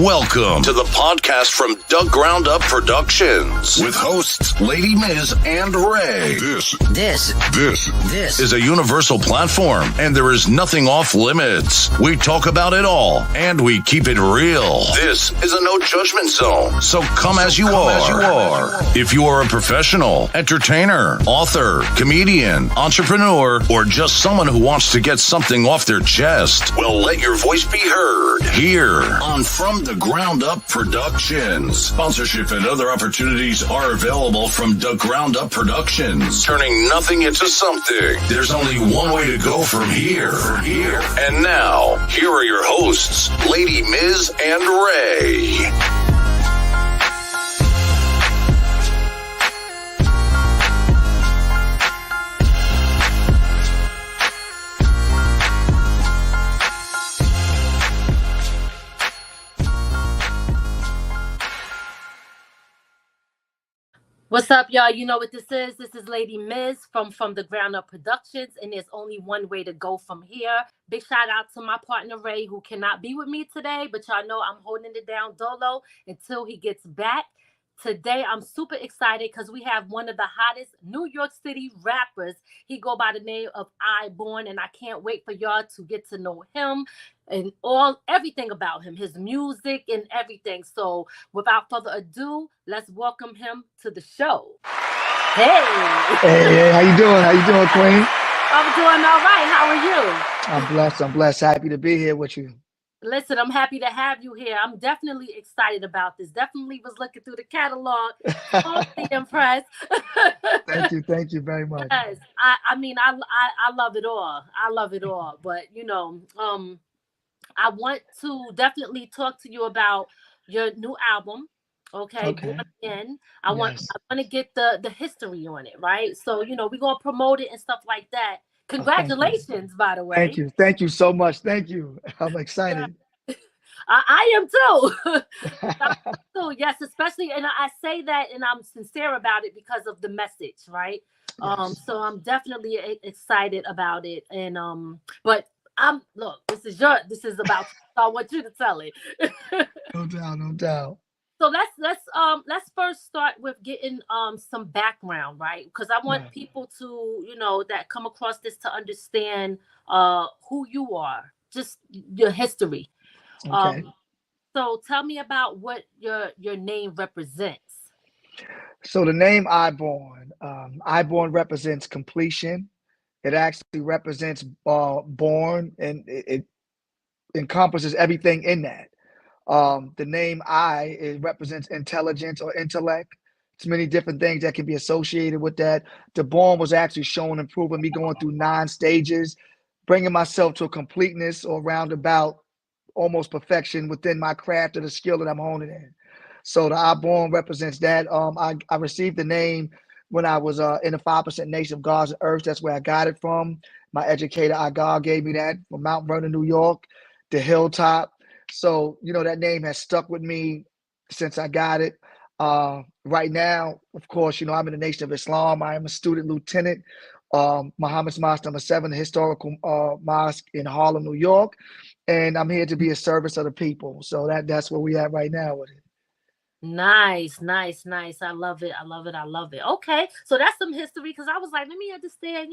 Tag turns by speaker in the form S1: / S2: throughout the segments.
S1: Welcome to the podcast from Doug Ground Up Productions with hosts Lady Miz and Ray. This is a universal platform, and there is nothing off limits. We talk about it all, and we keep it real. This is a no judgment zone, so come as you are. If you are a professional, entertainer, author, comedian, entrepreneur, or just someone who wants to get something off their chest, well, let your voice be heard here on From the Ground Up Productions. Sponsorship and other opportunities are available from the Ground Up Productions. Turning nothing into something. There's only one way to go from here. And now, here are your hosts, Lady Miz and Ray.
S2: What's up, y'all? You know what this is. This is Lady Miz from the Ground Up Productions, and there's only one way to go from here. Big shout out to my partner, Ray, who cannot be with me today, but y'all know I'm holding it down dolo until he gets back. Today, I'm super excited because we have one of the hottest New York City rappers. He go by the name of IBORN, and I can't wait for y'all to get to know him and everything about him, his music and everything. So without further ado, let's welcome him to the show. Hey,
S3: how you doing, Queen?
S2: I'm doing all right. How are you?
S3: I'm blessed. Happy to be here with you.
S2: Listen, I'm happy to have you here. I'm definitely excited about this. Definitely was looking through the catalog. Totally impressed.
S3: Thank you very much.
S2: Yes, I mean, I love it all. But I want to definitely talk to you about your new album. Okay. Born Again. I want to get the history on it, right? So we're gonna promote it and stuff like that. Congratulations, by the way.
S3: Thank you so much. Thank you. I'm excited.
S2: I am too. So yes, especially, and I say that, and I'm sincere about it because of the message, right?
S3: Yes.
S2: So I'm definitely excited about it, and but look, this is about. So I want you to tell it.
S3: No doubt.
S2: So let's first start with getting some background, right? Because I want people to that come across this to understand who you are, just your history.
S3: Okay.
S2: So tell me about what your name represents.
S3: So the name IBORN, IBORN represents completion. It actually represents born, and it encompasses everything in that. The name it represents intelligence or intellect. It's many different things that can be associated with that. The born was actually showing and proving me going through 9 stages, bringing myself to a completeness or roundabout almost perfection within my craft or the skill that I'm honing in. So the IBORN represents that. I received the name when I was in the 5% Nation of Gods and Earths. That's where I got it from. My educator, God, gave me that from Mount Vernon, New York, the hilltop. So, that name has stuck with me since I got it. Right now, of course, I'm in the Nation of Islam. I am a student lieutenant, Muhammad's Mosque number 7, the historical mosque in Harlem, New York. And I'm here to be a service of the people. So that's where we at right now with it.
S2: Nice. I love it. Okay. So that's some history, because I was like, let me understand,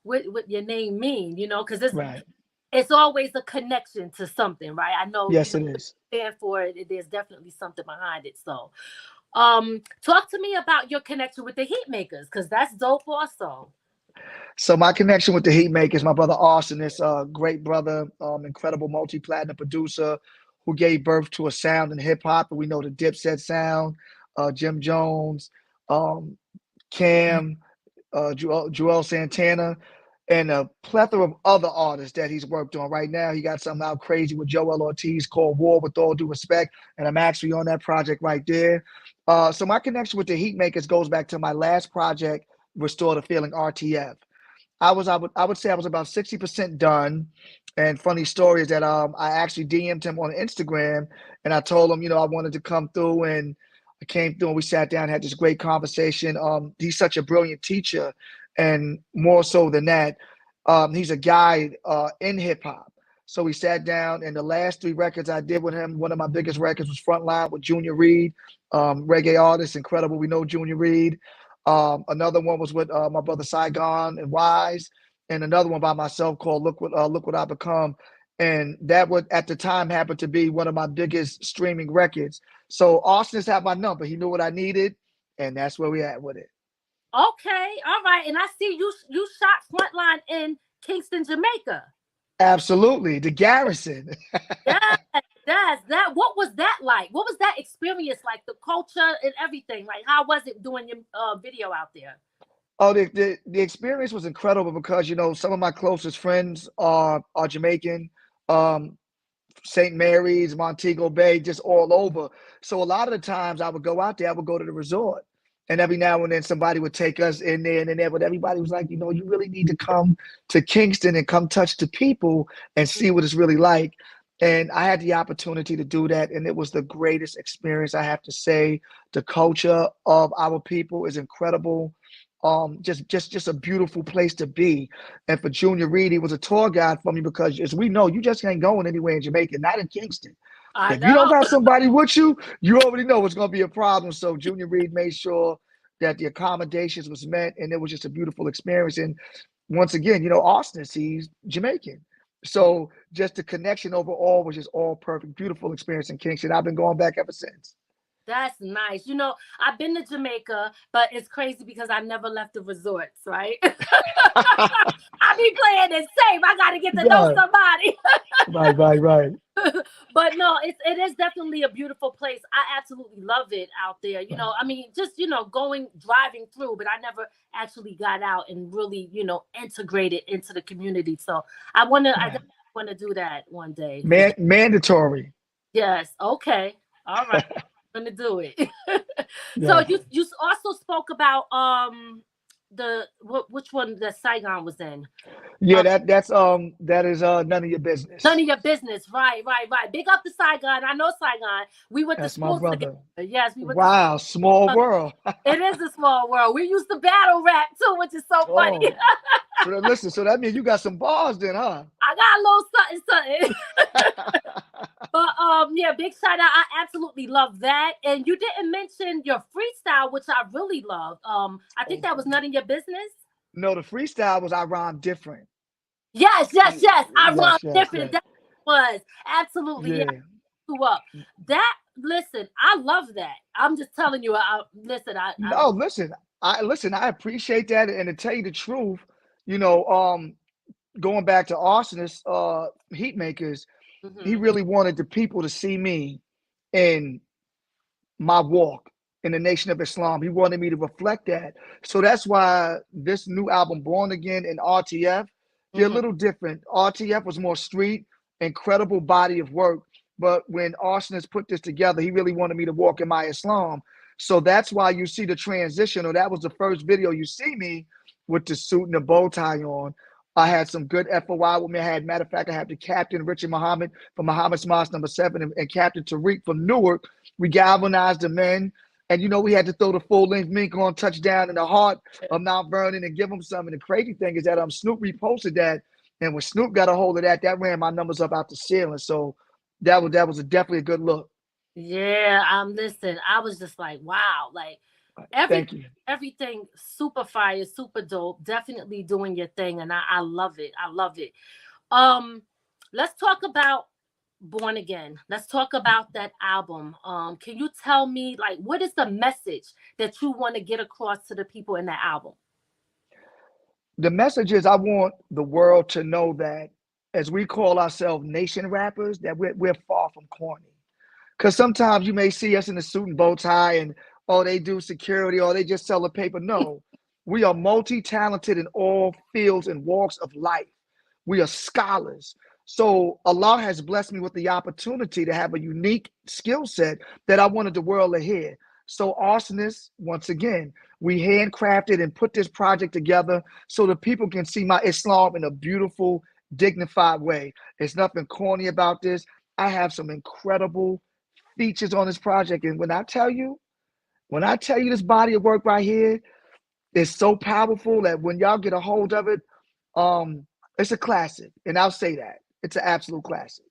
S2: what your name mean, because it's
S3: right.
S2: It's always a connection to something, right? I know.
S3: Yes, it is.
S2: Stand for it. There's definitely something behind it. So, talk to me about your connection with the Heatmakers, because that's dope also.
S3: So my connection with the Heatmakers, my brother Austin, is a great brother, incredible multi-platinum producer who gave birth to a sound in hip hop. And we know the Dipset sound, Jim Jones, Cam, Joel Santana, and a plethora of other artists that he's worked on. Right now, he got something out crazy with Joel Ortiz called War, with all due respect, and I'm actually on that project right there. So my connection with the Heatmakers goes back to my last project, Restore the Feeling, RTF. I would say I was about 60% done. And funny story is that I actually DM'd him on Instagram, and I told him, I wanted to come through, and I came through and we sat down, had this great conversation. He's such a brilliant teacher. And more so than that, he's a guide in hip hop. So we sat down, and the last 3 records I did with him, one of my biggest records was Frontline with Junior Reed, reggae artist, incredible. We know Junior Reed. Another one was with my brother Saigon and Wise, and another one by myself called Look What I Become. And that would at the time happen to be one of my biggest streaming records. So Austin has had my number. He knew what I needed, and that's where we at with it.
S2: Okay, all right. And I see you shot Frontline in Kingston, Jamaica.
S3: Absolutely, the Garrison.
S2: Yes. That. What was that like? What was that experience like? The culture and everything. Like, how was it doing your video out there?
S3: Oh, the experience was incredible because, you know, some of my closest friends are Jamaican, St. Mary's, Montego Bay, just all over. So a lot of the times I would go out there, I would go to the resort. And every now and then somebody would take us in there and in there, but everybody was like, you know, you really need to come to Kingston and come touch the people and see what it's really like. And I had the opportunity to do that, and it was the greatest experience, I have to say. The culture of our people is incredible. Just a beautiful place to be. And for Junior Reed, he was a tour guide for me because, as we know, you just ain't going anywhere in Jamaica, not in Kingston. If you don't got somebody with you, you already know it's going to be a problem. So Junior Reed made sure that the accommodations was met, and it was just a beautiful experience. And once again, you know, Austin, he's Jamaican. So just the connection overall was just all perfect. Beautiful experience in Kingston. I've been going back ever since.
S2: That's nice. You know, I've been to Jamaica, but it's crazy because I never left the resorts, right? I be playing it safe. I got to get to know somebody.
S3: Right.
S2: But no, it is definitely a beautiful place. I absolutely love it out there. You know, I mean, just, you know, driving through, but I never actually got out and really, you know, integrated into the community. So I definitely want to do that one day.
S3: Mandatory.
S2: Yes. Okay. All right. To do it. So you also spoke about which one that Saigon was in.
S3: Yeah, that is none of your business.
S2: None of your business. Right. Big up to Saigon. I know Saigon. We went to school together. Yes, we went.
S3: Wow, small world.
S2: It is a small world. We used to battle rap too, which is so funny.
S3: So listen, so that means you got some bars then, huh?
S2: I got a little something. But yeah, big shout out. I absolutely love that. And you didn't mention your freestyle, which I really love. I think that was none of your business.
S3: No, the freestyle was I rhyme different.
S2: Yes. I rhyme different. That was absolutely up. That listen, I love that. I'm just telling you. Listen. I appreciate that, and to tell you the truth, you know, going back to Arsonist, Heatmakers. Mm-hmm. He really wanted the people to see me in my walk in the Nation of Islam. He wanted me to reflect that. So that's why this new album, Born Again, and RTF, they're a little different. RTF was more street, incredible body of work. But when Arsonist put this together, he really wanted me to walk in my Islam. So that's why you see the transition, or that was the first video you see me with the suit and the bow tie on. I had some good FOI with me. Matter of fact, I had the Captain Richard Muhammad from Muhammad's Mosque number 7 and Captain Tariq from Newark. We galvanized the men. And, you know, we had to throw the full-length mink on touchdown in the heart of Mount Vernon and give them some. And the crazy thing is that Snoop reposted that. And when Snoop got a hold of that ran my numbers up out the ceiling. So that was definitely a good look. Yeah, listen, I was just like, wow, like, everything super fire, super dope. Definitely doing your thing, and I love it. Let's talk about Born Again. Let's talk about that album. Can you tell me, like, what is the message that you want to get across to the people in that album?
S3: The message is I want the world to know that as we call ourselves nation rappers, that we're far from corny. Because sometimes you may see us in a suit and bow tie and they do security, or they just sell the paper. No, we are multi-talented in all fields and walks of life. We are scholars. So Allah has blessed me with the opportunity to have a unique skill set that I wanted the world to hear. So Arsonist, once again, we handcrafted and put this project together so the people can see my Islam in a beautiful, dignified way. There's nothing corny about this. I have some incredible features on this project. And when I tell you this body of work right here is so powerful that when y'all get a hold of it, it's a classic. And I'll say that. It's an absolute classic.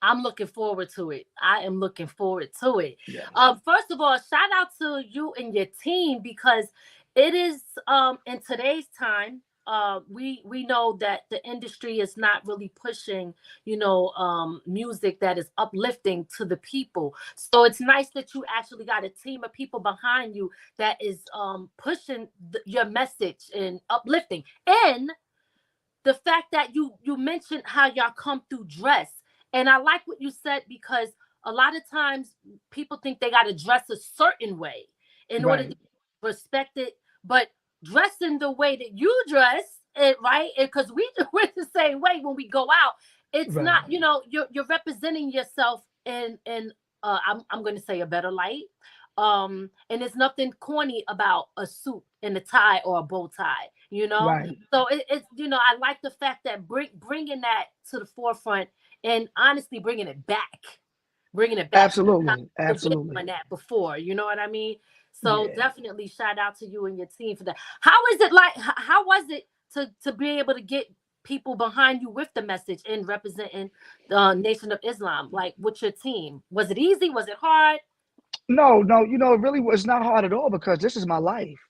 S2: I'm looking forward to it. I am looking forward to it.
S3: Yes.
S2: First of all, shout out to you and your team, because it is in today's time. We know that the industry is not really pushing, music that is uplifting to the people. So it's nice that you actually got a team of people behind you that is pushing your message and uplifting. And the fact that you mentioned how y'all come through dress. And I like what you said, because a lot of times people think they got to dress a certain way in order to be respected, but dressing the way that you dress, right? Because we're the same way when we go out. It's not, you're representing yourself in I'm going to say a better light. And there's nothing corny about a suit and a tie or a bow tie,
S3: Right.
S2: So it's I like the fact that bringing that to the forefront, and honestly bringing it back.
S3: Absolutely.
S2: On that before, you know what I mean? So definitely shout out to you and your team for that. How is it like? How was it to be able to get people behind you with the message and representing the Nation of Islam, like with your team? Was it easy? Was it hard?
S3: No, it really was not hard at all, because this is my life.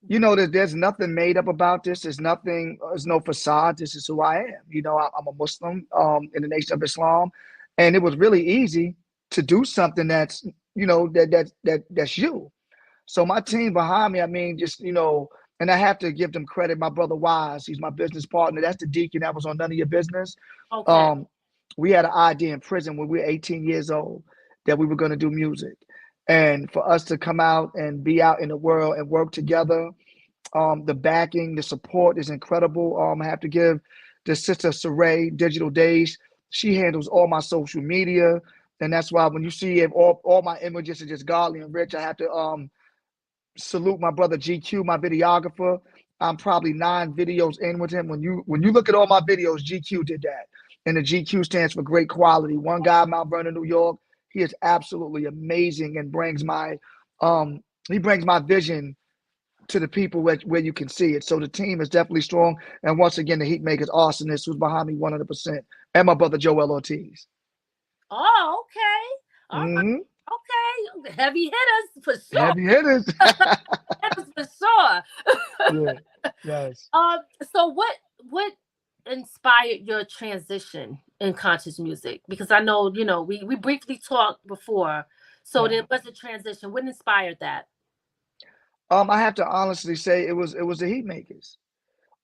S3: There's nothing made up about this. There's no facade. This is who I am. I'm a Muslim in the Nation of Islam, and it was really easy to do something that's, that's you. So my team behind me, I mean, just, and I have to give them credit. My brother Wise, he's my business partner. That's the deacon that was on None of Your Business.
S2: Okay.
S3: We had an idea in prison when we were 18 years old that we were going to do music. And for us to come out and be out in the world and work together, the backing, the support is incredible. I have to give the sister Saray, Digital Days. She handles all my social media. And that's why when you see all my images are just godly and rich, I have to salute my brother GQ, my videographer. I'm probably 9 videos in with him. When you look at all my videos, GQ did that. And the GQ stands for great quality. One guy, Mount Vernon, New York. He is absolutely amazing and brings my vision to the people where you can see it. So the team is definitely strong. And once again, the Heat Makers awesomeness who's behind me 100%. And my brother Joel Ortiz.
S2: Oh, okay. All right. Okay. Heavy hitters for sure.
S3: Heavy hitters.
S2: Hitters for sure.
S3: Yeah. Yes.
S2: So what inspired your transition in conscious music? Because I know, we briefly talked before. So there was a transition. What inspired that?
S3: I have to honestly say it was the Heat Makers.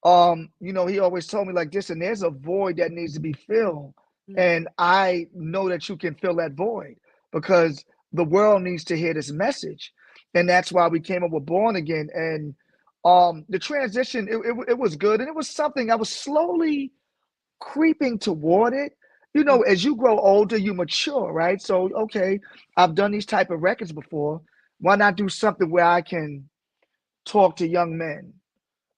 S3: He always told me like, listen, there's a void that needs to be filled. Mm-hmm. And I know that you can fill that void, because the world needs to hear this message. And that's why we came up with Born Again. And the transition, it was good. And it was something I was slowly creeping toward it. As you grow older, you mature, right? So, okay, I've done these type of records before. Why not do something where I can talk to young men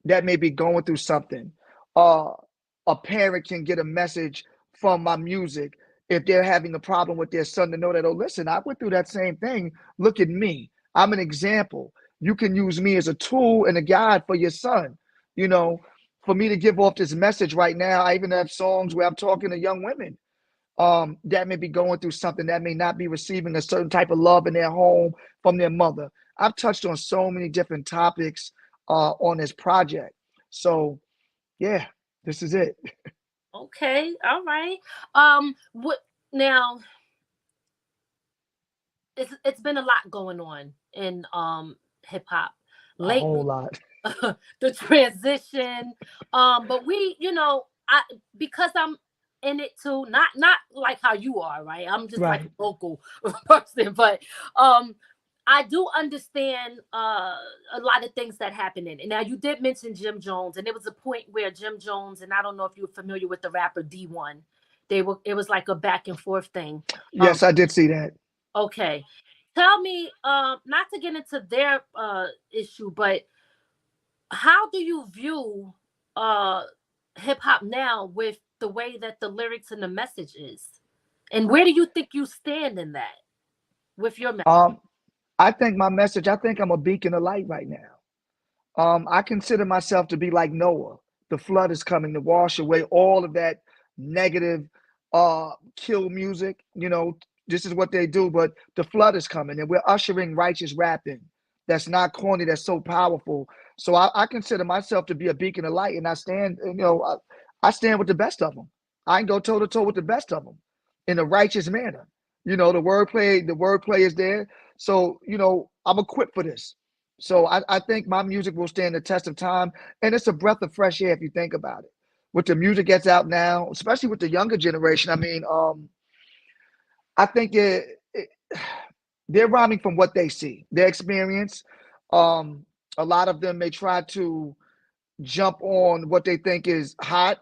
S3: that may be going through something? A parent can get a message from my music if they're having a problem with their son, to know that, oh, listen, I went through that same thing. Look at me. I'm an example. You can use me as a tool and a guide for your son. For me to give off this message right now, I even have songs where I'm talking to young women that may be going through something, that may not be receiving a certain type of love in their home from their mother. I've touched on so many different topics on this project. So, yeah, this is it.
S2: Okay, all right. What now? It's been a lot going on in hip hop lately.
S3: A whole lot.
S2: The transition, but we, because I'm in it too, not like how you are, right? I'm just like a local person, but I do understand a lot of things that happen in it. Now, you did mention Jim Jones, and there was a point where Jim Jones, and I don't know if you're familiar with the rapper D1, it was like a back and forth thing.
S3: Yes, I did see that.
S2: Okay. Tell me, not to get into their issue, but how do you view hip hop now with the way that the lyrics and the message is? And where do you think you stand in that with your message?
S3: I think I'm a beacon of light right now. I consider myself to be like Noah. The flood is coming to wash away all of that negative kill music. You know, this is what they do. But the flood is coming, and we're ushering righteous rapping. That's not corny. That's so powerful. So I consider myself to be a beacon of light, and I stand. You know, I stand with the best of them. I can go toe to toe with the best of them in a righteous manner. You know, the wordplay is there. So, you know, I'm equipped for this. So I think my music will stand the test of time. And it's a breath of fresh air if you think about it. With the music that's out now, especially with the younger generation, I mean, I think they're rhyming from what they see, their experience. Um, a lot of them may try to jump on what they think is hot,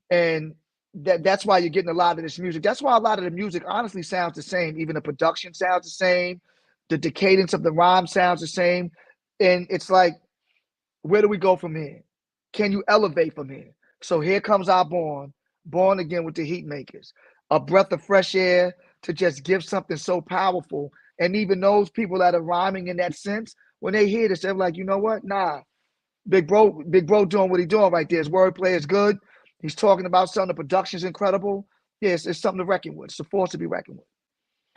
S3: and that's why you're getting a lot of this music. That's why a lot of the music honestly sounds the same. Even the production sounds the same, the cadence of the rhyme sounds the same, and it's like, where do we go from here? Can you elevate from here? So here comes our born again with the heat makers, a breath of fresh air to just give something so powerful. And even those people that are rhyming in that sense, when they hear this, they're like, you know what? Nah, Big Bro doing what he's doing right there. His wordplay is good. He's talking about something. The production's incredible. Yes, it's something to reckon with. It's a force to be reckoned with.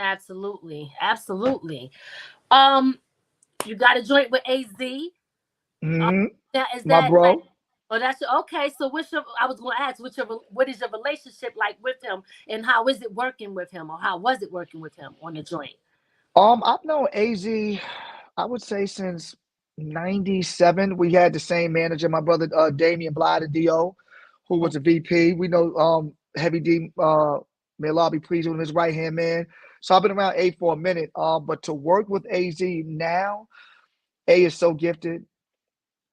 S2: Absolutely. Absolutely. You got a joint with AZ.
S3: Mm-hmm.
S2: Now, is
S3: My
S2: that
S3: bro.
S2: like, oh, that's okay. So I was going to ask, what is your relationship like with him, and how is it working with him, or how was it working with him on the joint?
S3: I've known AZ, I would say since 97. We had the same manager, my brother Damian Blyde, DO, who was a VP. We know Heavy D, may Allah be pleased with him, his right hand man. So I've been around A for a minute. But to work with AZ now, A is so gifted.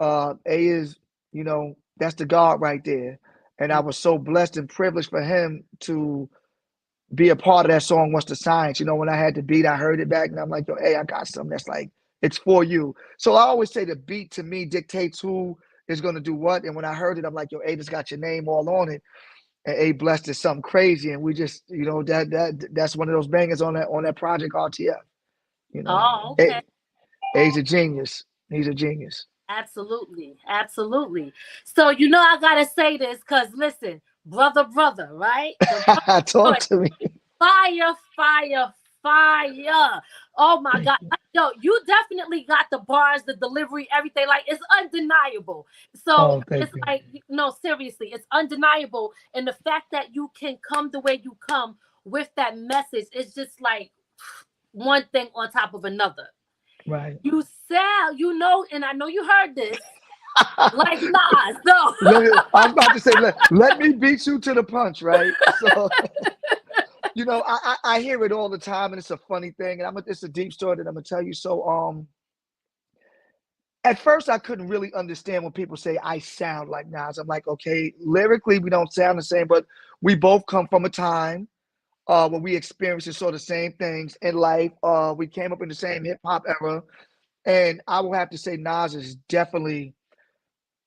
S3: A is, you know, that's the God right there. And I was so blessed and privileged for him to be a part of that song, What's the Science. You know, when I had the beat, I heard it back and I'm like, yo, hey, I got something that's like, it's for you. So I always say the beat to me dictates who is going to do what. And when I heard it, I'm like, yo, A just got your name all on it. And A blessed is something crazy. And we just, you know, that's one of those bangers on that project RTF. You know,
S2: Oh, okay.
S3: A's a genius. He's a genius.
S2: Absolutely. Absolutely. So, you know, I got to say this because, listen, brother, right?
S3: Talk to me.
S2: Fire, fire, fire. Oh, my God. Yo, you definitely got the bars, the delivery, everything. Like, it's undeniable. So, it's
S3: you.
S2: like, no, seriously, it's undeniable. And the fact that you can come the way you come with that message is just like one thing on top of another.
S3: Right.
S2: You sell, you know, and I know you heard this, like Nas. No,
S3: I'm about to say, let me beat you to the punch, right? So, you know, I hear it all the time, and it's a funny thing, and it's a deep story that I'm gonna tell you. So, at first, I couldn't really understand when people say I sound like Nas. I'm like, okay, lyrically, we don't sound the same, but we both come from a time when we experienced and saw the same things in life. We came up in the same hip hop era. And I will have to say Nas is definitely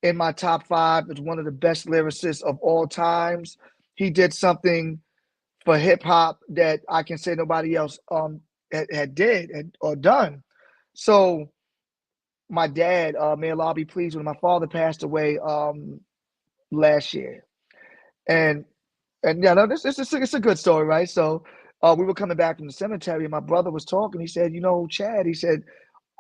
S3: in my top 5. It's one of the best lyricists of all times. He did something for hip hop that I can say nobody else had or done. So my dad, may Allah be pleased with him, my father passed away last year. And yeah, no, it's a good story, right? So we were coming back from the cemetery and my brother was talking. He said, you know, Chad, he said,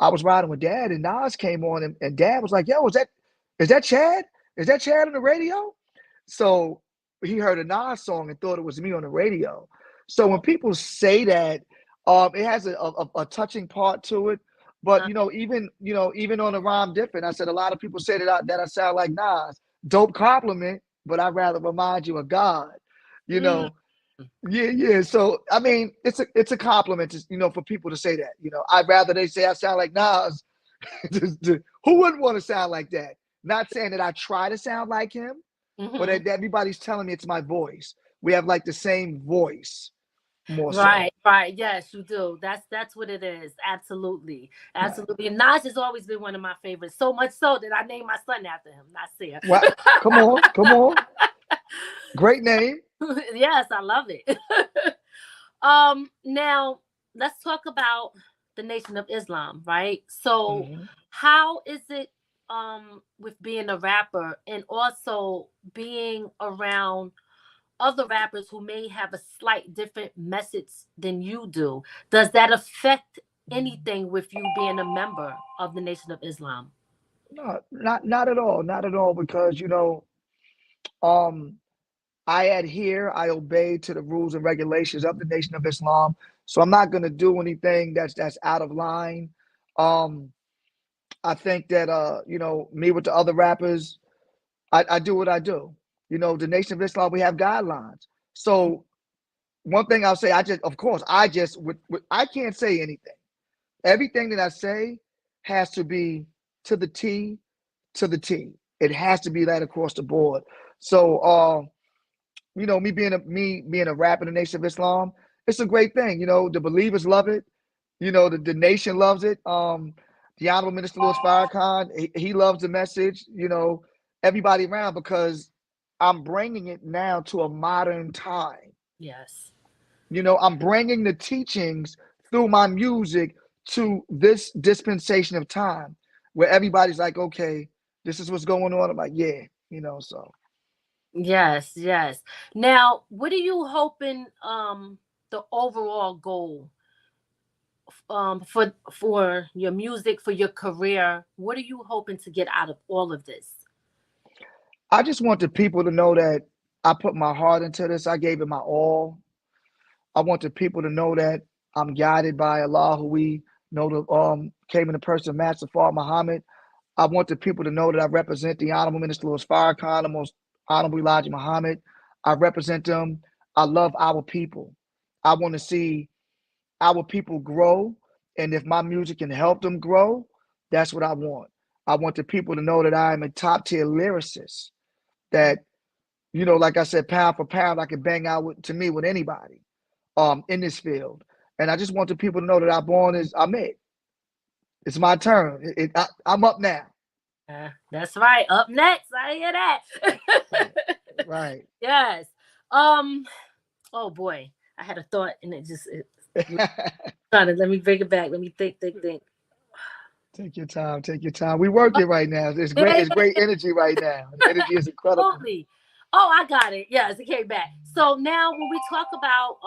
S3: I was riding with Dad, and Nas came on, and Dad was like, "Yo, is that Chad? Is that Chad on the radio?" So he heard a Nas song and thought it was me on the radio. So when people say that, it has a touching part to it. But even on the rhyme different, I said a lot of people say that I sound like Nas. Dope compliment, but I'd rather remind you of God. You know. Yeah. So I mean, it's a compliment, for people to say that. I'd rather they say I sound like Nas. Who wouldn't want to sound like that? Not saying that I try to sound like him, but everybody's telling me it's my voice. We have like the same voice, more so.
S2: Right. Yes, you do. That's what it is. Absolutely. Right. And Nas has always been one of my favorites. So much so that I named my son after him. Nasir.
S3: Well, come on. Great name.
S2: Yes, I love it. Now let's talk about the Nation of Islam, right? So how is it with being a rapper and also being around other rappers who may have a slight different message than you do. Does that affect anything with you being a member of the Nation of Islam?
S3: No, not at all, not at all, because um, I adhere, I obey to the rules and regulations of the Nation of Islam. So I'm not gonna do anything that's out of line. Um, I think that me with the other rappers, I do what I do. The Nation of Islam, we have guidelines. So one thing I'll say, I can't say anything. Everything that I say has to be to the T, to the T. It has to be that across the board. So me being a rapper in the Nation of Islam, it's a great thing. The believers love it. The nation loves it. The Honorable Minister Louis Farrakhan, he loves the message. Everybody around, because I'm bringing it now to a modern time.
S2: Yes.
S3: I'm bringing the teachings through my music to this dispensation of time where everybody's like, okay, this is what's going on. I'm like, yeah, so.
S2: Yes, yes. Now, what are you hoping the overall goal for your music, for your career? What are you hoping to get out of all of this?
S3: I just want the people to know that I put my heart into this. I gave it my all. I want the people to know that I'm guided by Allah, who we know came in the person of Master Fard Muhammad. I want the people to know that I represent the Honorable Minister Louis Farrakhan, the Most Honorable Elijah Muhammad. I represent them. I love our people. I want to see our people grow. And if my music can help them grow, that's what I want. I want the people to know that I am a top tier lyricist. That, like I said, pound for pound, I can bang out with anybody in this field. And I just want the people to know that I'm it. It's my turn. I'm up now.
S2: That's right. Up next. I hear that.
S3: Right.
S2: Yes. Oh boy, I had a thought and let me bring it back. Let me think.
S3: Take your time. Take your time. We working right now. It's great. It's great energy right now. The energy is incredible.
S2: Absolutely. Oh, I got it. Yes, it came back. So now when we talk about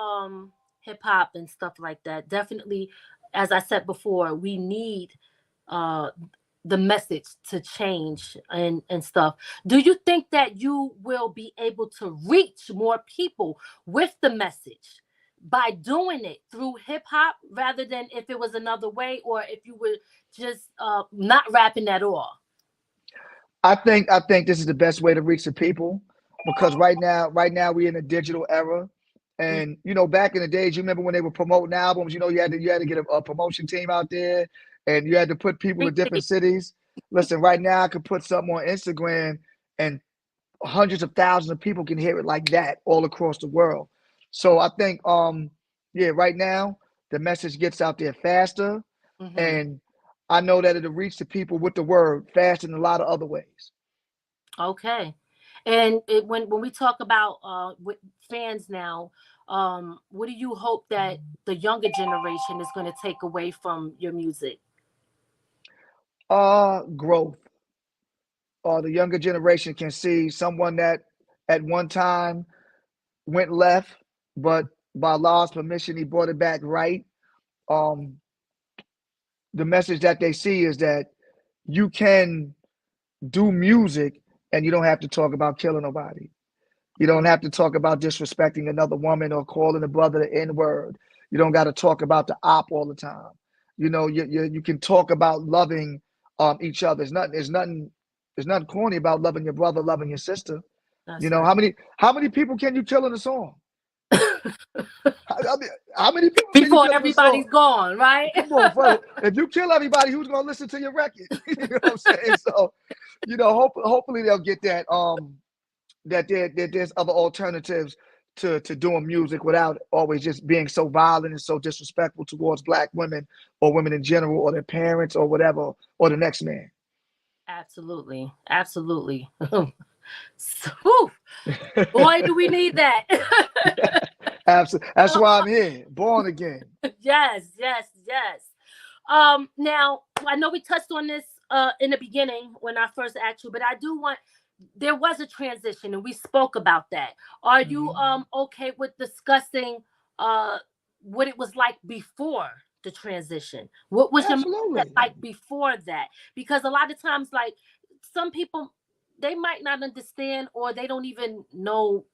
S2: hip hop and stuff like that, definitely, as I said before, we need the message to change and stuff. Do you think that you will be able to reach more people with the message by doing it through hip hop rather than if it was another way, or if you were just not rapping at all?
S3: I think this is the best way to reach the people, because right now we're in a digital era. And back in the days, you remember when they were promoting albums, you had to get a promotion team out there, and you had to put people in different cities. Listen, right now I could put something on Instagram and hundreds of thousands of people can hear it like that all across the world. So I think right now the message gets out there faster, and I know that it'll reach the people with the word faster than a lot of other ways.
S2: Okay. And when we talk about with fans now, what do you hope that the younger generation is going to take away from your music?
S3: Growth. The younger generation can see someone that at one time went left, but by Allah's permission, he brought it back right. The message that they see is that you can do music and you don't have to talk about killing nobody. You don't have to talk about disrespecting another woman or calling a brother the N-word. You don't got to talk about the op all the time. You can talk about loving each other. There's nothing corny about loving your brother, loving your sister. That's right. How many people can you kill in a song? How many people
S2: before everybody's gone, right?
S3: Come on, brother. If you kill everybody, who's gonna listen to your record? You know what I'm saying? So, hopefully they'll get that that there's other alternatives to doing music without always just being so violent and so disrespectful towards Black women or women in general or their parents or whatever or the next man.
S2: Absolutely. So, boy, do we need that.
S3: Absolutely. That's why I'm here, born again.
S2: Yes. Now, I know we touched on this in the beginning when I first asked you, but I do want there was a transition, and we spoke about that. Are you okay with discussing what it was like before the transition? What was your mindset like before that? Because a lot of times, like, some people, they might not understand, or they don't even know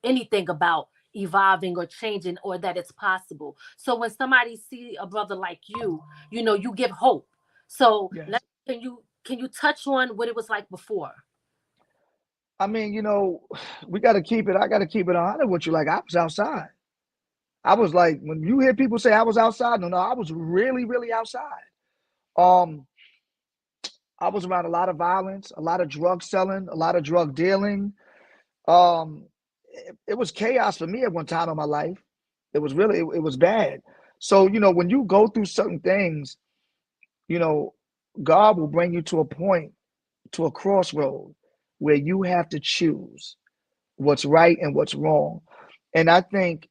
S2: anything about evolving or changing, or that it's possible. So when somebody see a brother like you, you know, you give hope. So can you touch on what it was like before?
S3: I mean, you know, I got to keep it 100 with you. Like, I was outside. I was like, when you hear people say I was outside, no, I was really, really outside. I was around a lot of violence, a lot of drug selling, a lot of drug dealing. It was chaos for me at one time in my life. It was really, it was bad. So, you know, when you go through certain things, you know, God will bring you to a point, to a crossroad where you have to choose what's right and what's wrong. And I think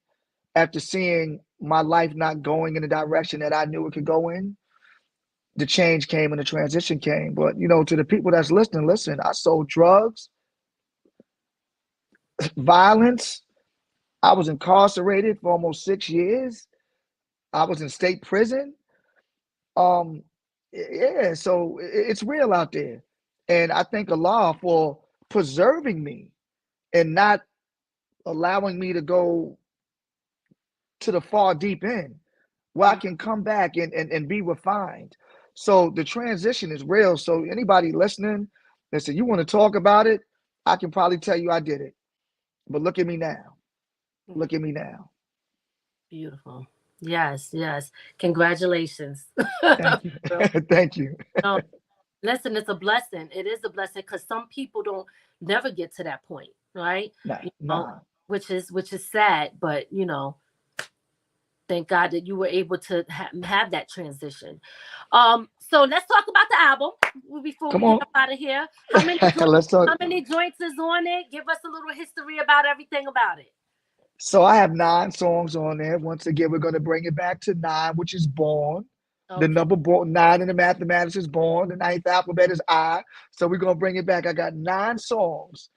S3: after seeing my life not going in the direction that I knew it could go in, the change came and the transition came. But, you know, to the people that's listening, listen, I sold drugs, violence. I was incarcerated for almost 6 years. I was in state prison. Yeah, so it's real out there. And I thank Allah for preserving me and not allowing me to go to the far deep end where I can come back and be refined. So the transition is real. So anybody listening that said you want to talk about it, I can probably tell you I did it. But look at me now. Look at me now.
S2: Beautiful. Yes, yes. Congratulations.
S3: Thank you. Thank you.
S2: Listen, it's a blessing. It is a blessing, because some people don't never get to that point, right?
S3: Nah.
S2: Which is sad, but you know, thank God that you were able to have that transition. So let's talk about the album before we get up out of here. How many joints is on it? Give us a little history about everything about it.
S3: So I have 9 songs on there. Once again, we're going to bring it back to 9, which is born. Okay. The number 9 in the mathematics is born. The 9th alphabet is I. So we're going to bring it back. I got 9 songs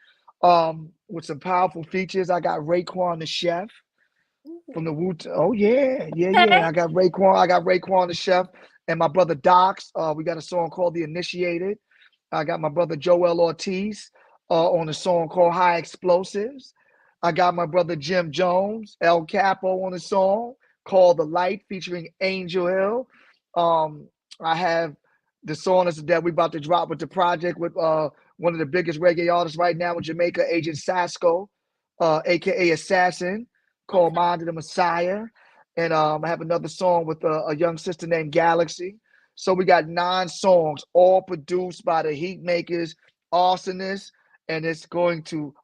S3: with some powerful features. I got Raekwon the Chef from the Wu. Oh, yeah. I got Raekwon the Chef and my brother Docs. We got a song called The Initiated. I got my brother Joel Ortiz on a song called High Explosives. I got my brother Jim Jones, El Capo, on a song called The Light featuring Angel Hill. I have the song that we about to drop with the project with one of the biggest reggae artists right now in Jamaica, Agent Sasco, aka Assassin, called Mind of the Messiah. And I have another song with a young sister named Galaxy. So we got 9 songs, all produced by the Heatmakers, Arsonists, and it's going to,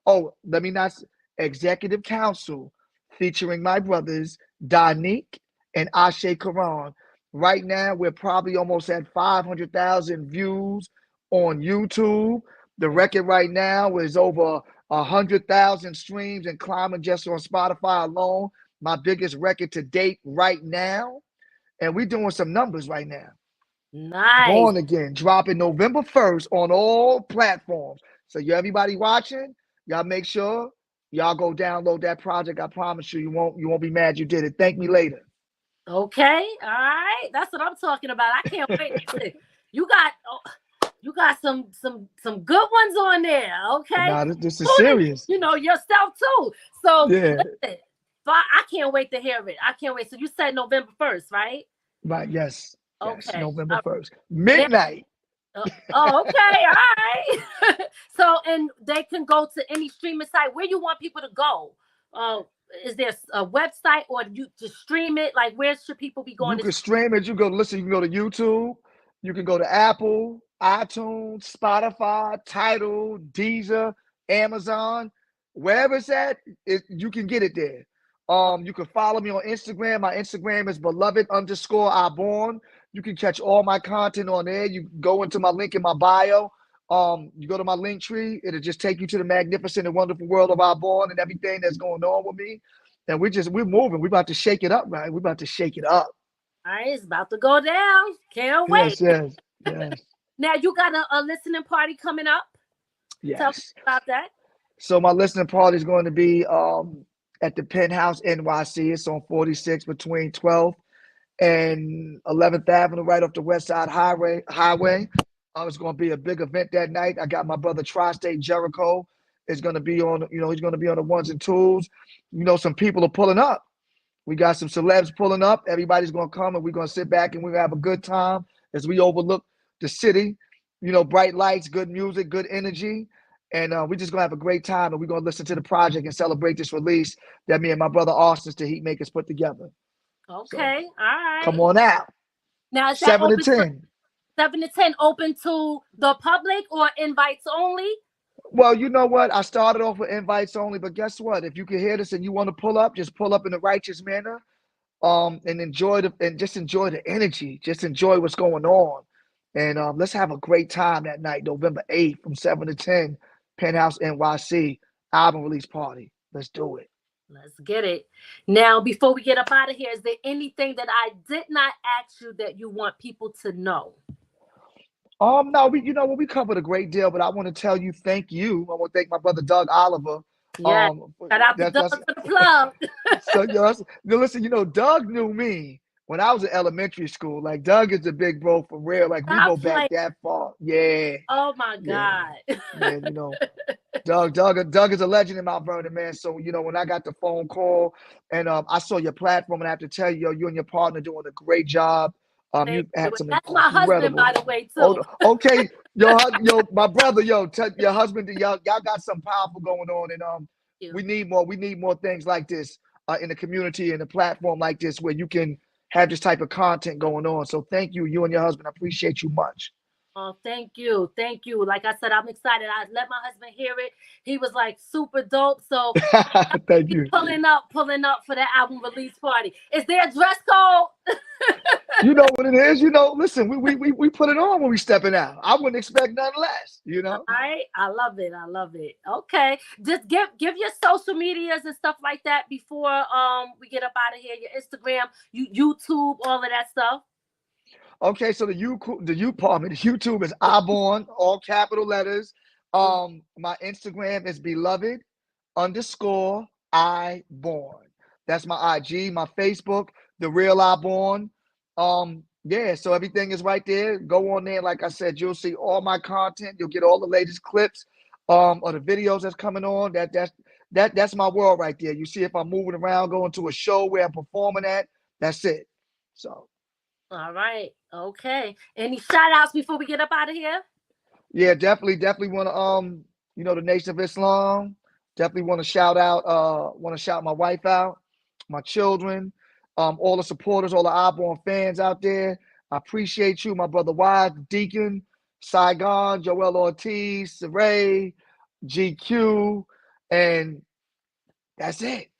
S3: Executive Council featuring my brothers Danique and Ashe Karan. Right now, we're probably almost at 500,000 views on YouTube. The record right now is over 100,000 streams and climbing just on Spotify alone. My biggest record to date right now. And we're doing some numbers right now.
S2: Nice.
S3: Born Again, dropping November 1st on all platforms. So everybody watching, y'all make sure y'all go download that project. I promise you, you won't be mad you did it. Thank me later.
S2: Okay, all right. That's what I'm talking about. I can't wait. You got some good ones on there. Okay.
S3: Nah, this is serious.
S2: You know, yourself too. So yeah. Listen, I can't wait to hear it. I can't wait. So you said November 1st, right?
S3: Right. Yes.
S2: Okay.
S3: Yes, November 1st, midnight.
S2: Okay, all right. So, and they can go to any streaming site. Where you want people to go? Is there a website, or you just stream it? Like, where should people be going?
S3: You can stream it. You can go to YouTube. You can go to Apple, iTunes, Spotify, Tidal, Deezer, Amazon, wherever it's at. You can get it there. You can follow me on Instagram. My Instagram is beloved_IBORN. You can catch all my content on there. You go into my link in my bio. You go to my link tree. It'll just take you to the magnificent and wonderful world of IBORN and everything that's going on with me. And we're moving. We're about to shake it up, right? We're about to shake it up.
S2: All right, it's about to go down. Can't wait.
S3: Yes.
S2: Now you got a listening party coming up? Tell me
S3: Yes.
S2: about that.
S3: So my listening party is going to be at the Penthouse NYC. It's on 46 between 12th and 11th Avenue, right off the West Side Highway. It's going to be a big event that night. I got my brother Tri-State Jericho is going to be on. He's going to be on the ones and twos. Some people are pulling up. We got some celebs pulling up. Everybody's going to come, and we're going to sit back and we're going to have a good time as we overlook the city. Bright lights, good music, good energy. And we're just going to have a great time, and we're going to listen to the project and celebrate this release that me and my brother Austin's the Heat Makers put together.
S2: Okay,
S3: So,
S2: all right.
S3: come on out.
S2: Now, is that
S3: 7 to 10.
S2: 7 to 10 open to the public or invites only?
S3: Well, you know what? I started off with invites only, but guess what? If you can hear this and you want to pull up, just pull up in a righteous manner, and enjoy the energy. Just enjoy what's going on, and let's have a great time that night, November 8th, from 7 to 10, Penthouse NYC album release party. Let's do it.
S2: Let's get it. Now, before we get up out of here, is there anything that I did not ask you that you want people to know?
S3: No, we covered a great deal, but I want to tell you, thank you. I want to thank my brother Doug Oliver.
S2: Yeah, shout out to Doug to the plug.
S3: So, listen, Doug knew me when I was in elementary school. Like, Doug is a big bro for real. Like, we go back that far. Yeah.
S2: Oh my God.
S3: Yeah, Doug is a legend in Mount Vernon, man. So, when I got the phone call and I saw your platform, and I have to tell you, you and your partner doing a great job. You had some
S2: That's my husband, by the way, too.
S3: Okay, my brother, your husband, y'all got something powerful going on, and we need more things like this in the community and a platform like this where you can have this type of content going on. So thank you and your husband. I appreciate you much.
S2: Oh, thank you. Like I said, I'm excited. I let my husband hear it. He was like super dope. So
S3: thank you.
S2: Pulling up for that album release party. Is there a dress code?
S3: You know what it is. Listen, we put it on when we stepping out. I wouldn't expect nothing less.
S2: All right. I love it. Okay. Just give your social medias and stuff like that before we get up out of here. Your Instagram, YouTube, all of that stuff.
S3: Okay, so the YouTube is IBORN, all capital letters. My Instagram is beloved_IBORN. That's my IG. My Facebook, The Real IBORN. So everything is right there. Go on there. Like I said, you'll see all my content. You'll get all the latest clips of the videos that's coming on. That's my world right there. You see if I'm moving around, going to a show where I'm performing at. That's it. So.
S2: All right. Okay. Any shout outs before we get up out of here?
S3: Yeah, definitely want to the Nation of Islam. Definitely want to shout my wife out, my children, all the supporters, all the IBORN fans out there. I appreciate you, my brother Wide, Deacon, Saigon, Joel Ortiz, Saray, GQ, and that's it.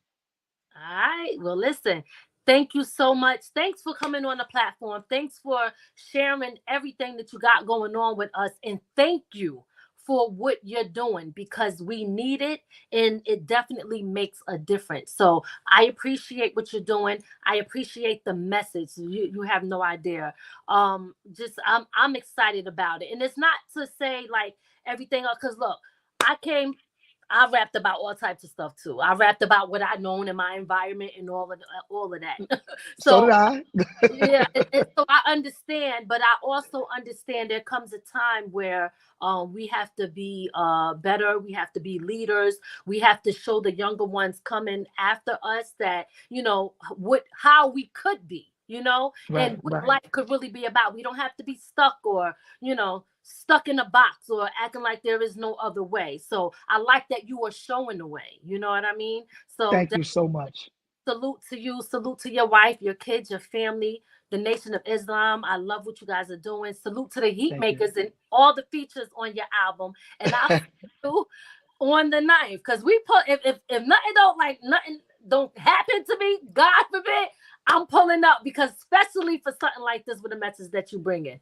S2: All right. Well, listen. Thank you so much. Thanks for coming on the platform. Thanks for sharing everything that you got going on with us. And thank you for what you're doing because we need it and it definitely makes a difference. So I appreciate what you're doing. I appreciate the message. You have no idea. I'm excited about it. And it's not to say like everything else, because look, I rapped about all types of stuff too. I rapped about what I known in my environment and all of that.
S3: So did I.
S2: Yeah, so I understand, but I also understand there comes a time where we have to be better. We have to be leaders. We have to show the younger ones coming after us that how we could be.
S3: Right,
S2: and what life could really be about. We don't have to be stuck or, stuck in a box or acting like there is no other way. So I like that you are showing the way. You know what I mean? So
S3: thank you so much.
S2: Salute to you. Salute to your wife, your kids, your family, the Nation of Islam. I love what you guys are doing. Salute to the Heat Makers and all the features on your album. And I'll see you on the 9th. Because we put if nothing don't happen to me, God forbid, I'm pulling up because especially for something like this with a message that you bring in.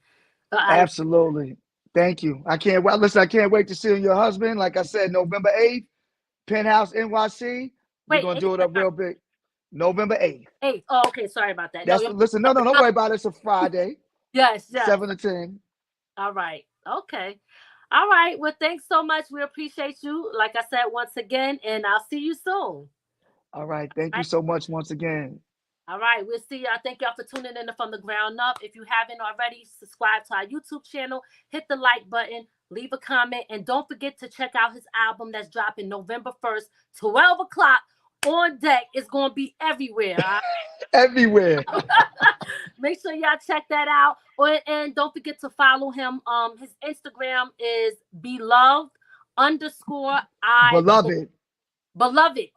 S3: Absolutely. Thank you. I can't wait to see your husband. Like I said, November 8th, Penthouse NYC. We're going to do it up real big. November 8th.
S2: 8th. Oh, okay. Sorry about that.
S3: Listen, no, don't worry about it. It's a Friday.
S2: Yes.
S3: 7 to 10.
S2: All right. Okay. All right. Well, thanks so much. We appreciate you, like I said, once again, and I'll see you soon.
S3: All right. Thank you so much once again.
S2: All right. We'll see y'all. Thank y'all for tuning in to From the Ground Up. If you haven't already, subscribe to our YouTube channel, hit the like button, leave a comment, and don't forget to check out his album that's dropping November 1st, 12 o'clock on deck. It's going to be everywhere. Right?
S3: Everywhere.
S2: Make sure y'all check that out. And don't forget to follow him. His Instagram is beloved_I.
S3: Beloved.
S2: Beloved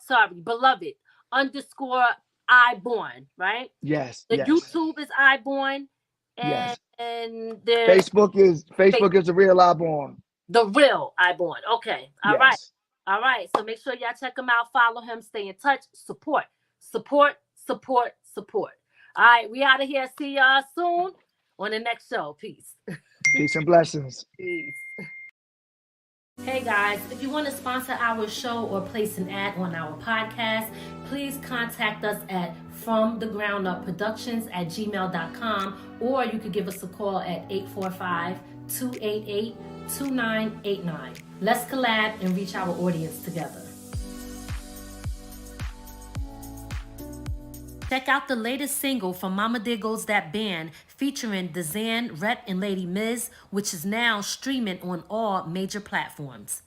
S2: _IBORN, right?
S3: Yes.
S2: The
S3: yes.
S2: YouTube is IBORN.
S3: Yes.
S2: And
S3: Facebook is the real IBORN.
S2: The real IBORN. Okay. All
S3: yes.
S2: right. All right. So make sure y'all check him out, follow him, stay in touch, support. All right, we out of here. See y'all soon on the next show. Peace.
S3: Peace and blessings.
S2: Peace. Hey guys, if you want to sponsor our show or place an ad on our podcast, please contact us at fromthegroundupproductions@gmail.com, or you could give us a call at 845-288-2989. Let's collab and reach our audience together. Check out the latest single from Mama There Goes That Band featuring Dazan, Rhett, and Lady Miz, which is now streaming on all major platforms.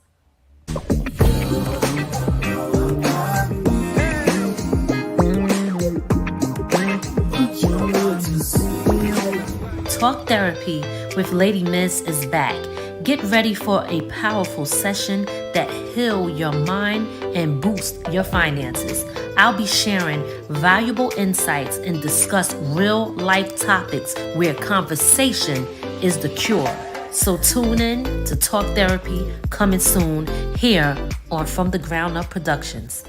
S2: Talk Therapy with Lady Miz is back. Get ready for a powerful session that heal your mind and boost your finances. I'll be sharing valuable insights and discuss real life topics where conversation is the cure. So tune in to Talk Therapy, coming soon here on From the Ground Up Productions.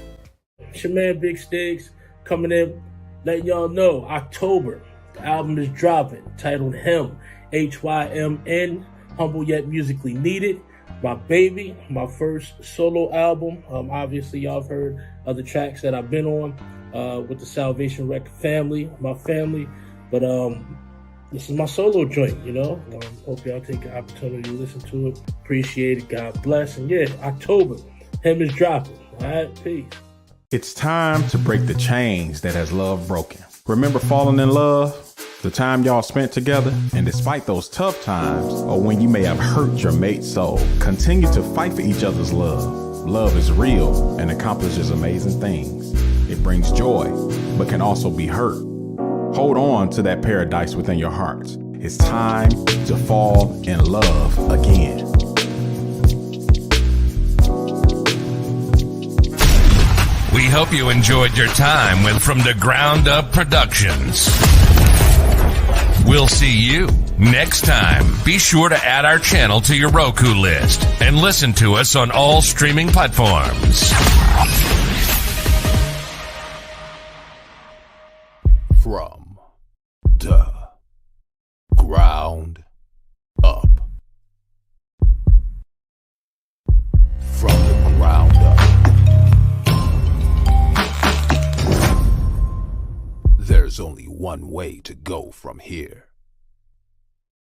S4: It's your man Big Stiggs coming in, letting y'all know October, the album is dropping, titled Hymn, HYMN. Humble Yet Musically Needed. My baby, my first solo album. Obviously, y'all have heard other tracks that I've been on with the Salvation Record family, my family. But this is my solo joint, you know. Hope y'all take the opportunity to listen to it. Appreciate it. God bless. And yeah, October, Hymn is dropping. All right, peace.
S5: It's time to break the chains that has love broken. Remember falling in love? The time y'all spent together, and despite those tough times, or when you may have hurt your mate's soul, continue to fight for each other's love. Love is real and accomplishes amazing things. It brings joy, but can also be hurt. Hold on to that paradise within your hearts. It's time to fall in love again.
S1: We hope you enjoyed your time with From the Ground Up Productions. We'll see you next time. Be sure to add our channel to your Roku list and listen to us on all streaming platforms.
S5: From the ground up. From the ground up. There's only one way to go from here.